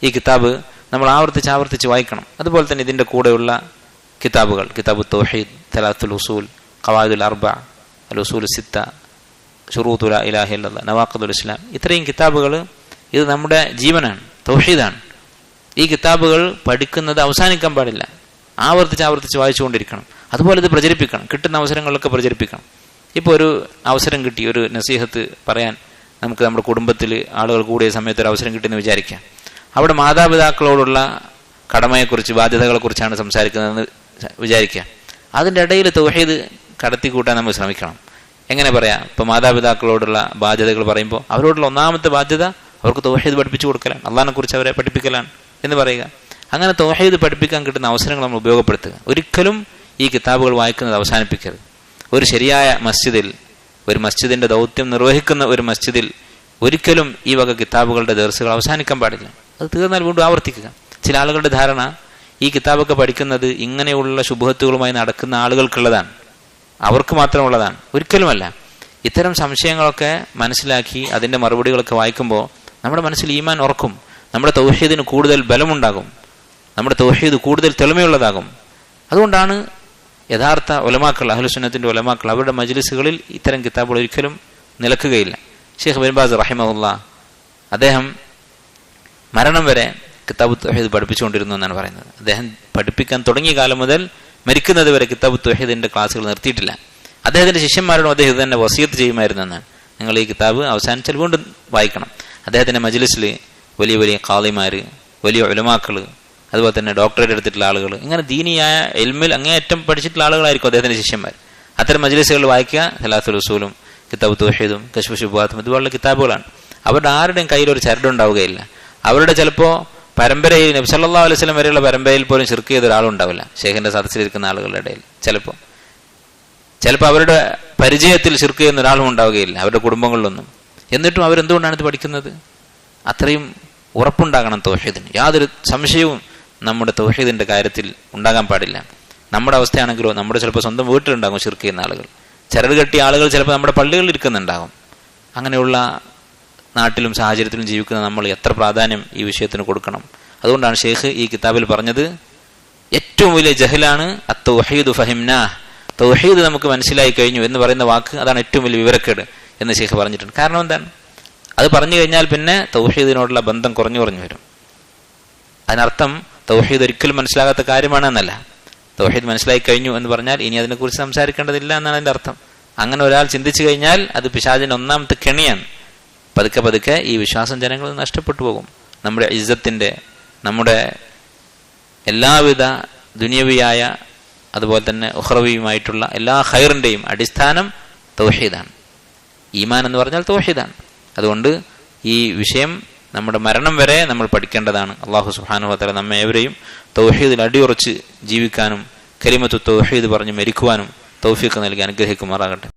ഈ കിതാബ് നമ്മൾ ആവർത്തിച്ച് വായിക്കണം. അതുപോലെ തന്നെ ഇതിൻ്റെ കൂടെയുള്ള കിതാബുകൾ, കിതാബു തൗഹീദ്, തലാത്തുൽ ഉസൂൽ, ഖവായിദുൽ അർബ, അൽ ഉസൂൽ സിത്ത, ശുറൂത്തു ലാ ഇലാഹ ഇല്ലല്ലാഹ്, നവാഖിദുൽ ഇസ്ലാം, ഇത്രയും കിതാബുകൾ ഇത് നമ്മുടെ ജീവനാണ്, തൗഹീദാണ്. ഈ കിതാബുകൾ പഠിക്കുന്നത് അവസാനിക്കാൻ പാടില്ല. ആവർത്തിച്ച് വായിച്ചുകൊണ്ടിരിക്കണം. അതുപോലെ ഇത് പ്രചരിപ്പിക്കണം, കിട്ടുന്ന അവസരങ്ങളിലൊക്കെ പ്രചരിപ്പിക്കണം. ഇപ്പോൾ ഒരു അവസരം കിട്ടി, ഒരു നസീഹത്ത് പറയാൻ നമുക്ക് നമ്മുടെ കുടുംബത്തിൽ ആളുകൾ കൂടിയ സമയത്ത് ഒരു അവസരം കിട്ടിയെന്ന് വിചാരിക്കാം. അവിടെ മാതാപിതാക്കളോടുള്ള കടമയെക്കുറിച്ച്, ബാധ്യതകളെക്കുറിച്ചാണ് സംസാരിക്കുന്നതെന്ന് വിചാരിക്കുക. അതിൻ്റെ ഇടയിൽ തൗഹീദ് കടത്തിക്കൂട്ടാൻ നമ്മൾ ശ്രമിക്കണം. എങ്ങനെ പറയാം? ഇപ്പോൾ മാതാപിതാക്കളോടുള്ള ബാധ്യതകൾ പറയുമ്പോൾ അവരോടുള്ള ഒന്നാമത്തെ ബാധ്യത അവർക്ക് തൗഹീദ് പഠിപ്പിച്ചു കൊടുക്കലാണ്, അള്ളാഹിനെക്കുറിച്ച് അവരെ പഠിപ്പിക്കലാണ് എന്ന് പറയുക. അങ്ങനെ തൗഹീദ് പഠിപ്പിക്കാൻ കിട്ടുന്ന അവസരങ്ങൾ നമ്മൾ ഉപയോഗപ്പെടുത്തുക. ഒരിക്കലും ഈ കിതാബുകൾ വായിക്കുന്നത് അവസാനിപ്പിക്കരുത്. ഒരു ശരിയായ മസ്ജിദിൽ, ഒരു മസ്ജിദിൻ്റെ ദൗത്യം നിർവഹിക്കുന്ന ഒരു മസ്ജിദിൽ ഒരിക്കലും ഈ വക കിതാബുകളുടെ ദർസുകൾ അവസാനിക്കാൻ പാടില്ല. അത് തീർന്നാൽ വീണ്ടും ആവർത്തിക്കുക. ചില ആളുകളുടെ ധാരണ ഈ കിതാബൊക്കെ പഠിക്കുന്നത് ഇങ്ങനെയുള്ള ശുഭഹത്തുകളുമായി നടക്കുന്ന ആളുകൾക്കുള്ളതാണ്, അവർക്ക് മാത്രമുള്ളതാണ്. ഒരിക്കലുമല്ല. ഇത്തരം സംശയങ്ങളൊക്കെ മനസ്സിലാക്കി അതിൻ്റെ മറുപടികളൊക്കെ വായിക്കുമ്പോൾ നമ്മുടെ മനസ്സിൽ ഈമാൻ ഉറക്കും, നമ്മുടെ തൗഹീദിന് കൂടുതൽ ബലമുണ്ടാകും, നമ്മുടെ തൗഹീദ് കൂടുതൽ തെളിമയുള്ളതാകും. അതുകൊണ്ടാണ് യഥാർത്ഥ ഉലമാക്കൾ, അഹ്ലുസുന്നത്തിന്റെ ഉലമാക്കൾ, അവരുടെ മജ്ലിസുകളിൽ ഇത്തരം കിതാബുകൾ ഒരിക്കലും നിലക്കുകയില്ല. ഷെയ്ഖ് ബിൻ ബാസ് റഹിമഹുല്ലാഹ് അദ്ദേഹം മരണം വരെ കിതാബു തൗഹീദ് പഠിപ്പിച്ചുകൊണ്ടിരുന്നു എന്നാണ് പറയുന്നത്. അദ്ദേഹം പഠിപ്പിക്കാൻ തുടങ്ങിയ കാലം മുതൽ മരിക്കുന്നത് വരെ കിതാബു തൗഹീദിന്റെ ക്ലാസ്സുകൾ നിർത്തിയിട്ടില്ല. അദ്ദേഹത്തിന്റെ ശിഷ്യന്മാരോടും അദ്ദേഹം തന്നെ വസിയത്ത് ചെയ്യുമായിരുന്നു എന്നാണ്. നിങ്ങൾ ഈ കിതാബ് അവസാനിച്ചാൽ വീണ്ടും വായിക്കണം. അദ്ദേഹത്തിന്റെ മജ്ലിസിൽ വലിയ വലിയ ഖാദിമാർ, വലിയ ഉലമാക്കൾ, അതുപോലെ തന്നെ ഡോക്ടറേറ്റ് എടുത്തിട്ടുള്ള ആളുകൾ, ഇങ്ങനെ ദീനിയായ ഇൽമിൽ അങ്ങേയറ്റം പഠിച്ചിട്ടുള്ള ആളുകളായിരിക്കും അദ്ദേഹത്തിന്റെ ശിഷ്യന്മാർ. അത്തരം മജ്ലിസുകൾ വായിക്കുക. സലാത്തുൽ ഉസൂലും കിതാബു തൗഹീദും കശ്ഫു ശുബ്ഹാത്തും ഇതുപോലുള്ള കിതാബുകളാണ്. അവരുടെ ആരുടെയും കയ്യിൽ ഒരു ചരടുണ്ടാവുകയില്ല. അവരുടെ ചിലപ്പോൾ പരമ്പരയിൽ നബി സല്ലല്ലാഹു അലൈഹി വസല്ലം വരെയുള്ള പരമ്പരയിൽ പോലും ശിർക്ക് ചെയ്ത ഒരാളുണ്ടാവില്ല ഷെയ്ഖിന്റെ സദസ്സിലിരിക്കുന്ന ആളുകളുടെ ഇടയിൽ. ചിലപ്പോൾ അവരുടെ പരിചയത്തിൽ ശിർക്ക് ചെയ്യുന്ന ഒരാളും ഉണ്ടാവുകയില്ല, അവരുടെ കുടുംബങ്ങളിലൊന്നും. എന്നിട്ടും അവരെന്തുകൊണ്ടാണ് ഇത് പഠിക്കുന്നത്? അത്രയും ഉറപ്പുണ്ടാകണം തൗഹീദിന്. യാതൊരു സംശയവും നമ്മുടെ തൗഹീദിന്റെ കാര്യത്തിൽ ഉണ്ടാകാൻ പാടില്ല. നമ്മുടെ അവസ്ഥയാണെങ്കിലോ, നമ്മുടെ ചിലപ്പോൾ സ്വന്തം വീട്ടിലുണ്ടാകും ശിർക്ക് ചെയ്യുന്ന ആളുകൾ, ചരട് കെട്ടിയ ആളുകൾ ചിലപ്പോൾ നമ്മുടെ പള്ളികളിൽ ഇരിക്കുന്നുണ്ടാകും. അങ്ങനെയുള്ള നാട്ടിലും സാഹചര്യത്തിലും ജീവിക്കുന്ന നമ്മൾ എത്ര പ്രാധാന്യം ഈ വിഷയത്തിന് കൊടുക്കണം. അതുകൊണ്ടാണ് ഷെയ്ഖ് ഈ കിതാബിൽ പറഞ്ഞത്, ഏറ്റവും വലിയ ജഹലാണ് അത്തൗഹീദു ഫഹിംനാഹ്, തൗഹീദ് നമുക്ക് മനസ്സിലായി കഴിഞ്ഞു എന്ന് പറയുന്ന വാക്ക്, അതാണ് ഏറ്റവും വലിയ വിവരക്കേട് എന്ന് ഷെയ്ഖ് പറഞ്ഞിട്ടുണ്ട്. കാരണം എന്താണ്? അത് പറഞ്ഞു കഴിഞ്ഞാൽ പിന്നെ തൗഹീദിനോടുള്ള ബന്ധം കുറഞ്ഞു വരും. അതിനർത്ഥം തൗഹീദ് ഒരിക്കലും മനസ്സിലാകാത്ത കാര്യമാണ് എന്നല്ല. തൗഹീദ് മനസ്സിലായി കഴിഞ്ഞു എന്ന് പറഞ്ഞാൽ ഇനി അതിനെക്കുറിച്ച് സംസാരിക്കേണ്ടതില്ല എന്നാണ് അതിൻ്റെ അർത്ഥം. അങ്ങനെ ഒരാൾ ചിന്തിച്ചു കഴിഞ്ഞാൽ അത് പിശാചിന്റെ ഒന്നാമത്തെ കെണിയാണ്. പതുക്കെ ഈ വിശ്വാസം ജനങ്ങളിൽ നഷ്ടപ്പെട്ടു പോകും. നമ്മുടെ ഇസ്സത്തിന്റെ, നമ്മുടെ എല്ലാവിധ ദുനിയവിയായ അതുപോലെ തന്നെ ഉഖ്റവിയുമായിട്ടുള്ള എല്ലാ ഖൈറിന്റെയും അടിസ്ഥാനം തൗഹീദാണ്. ഈമാൻ എന്ന് പറഞ്ഞാൽ തൗഹീദാണ്. അതുകൊണ്ട് ഈ വിഷയം നമ്മുടെ മരണം വരെ നമ്മൾ പഠിക്കേണ്ടതാണ്. അല്ലാഹു സുബ്ഹാനഹു വ തആല നമ്മെ ഏവരെയും തൗഹീദിൽ അടിയുറച്ച് ജീവിക്കാനും കലിമത്തു തൗഹീദ് പറഞ്ഞ് മരിക്കുവാനും തൗഫീഖ് നൽകി അനുഗ്രഹിക്കുമാറാകട്ടെ.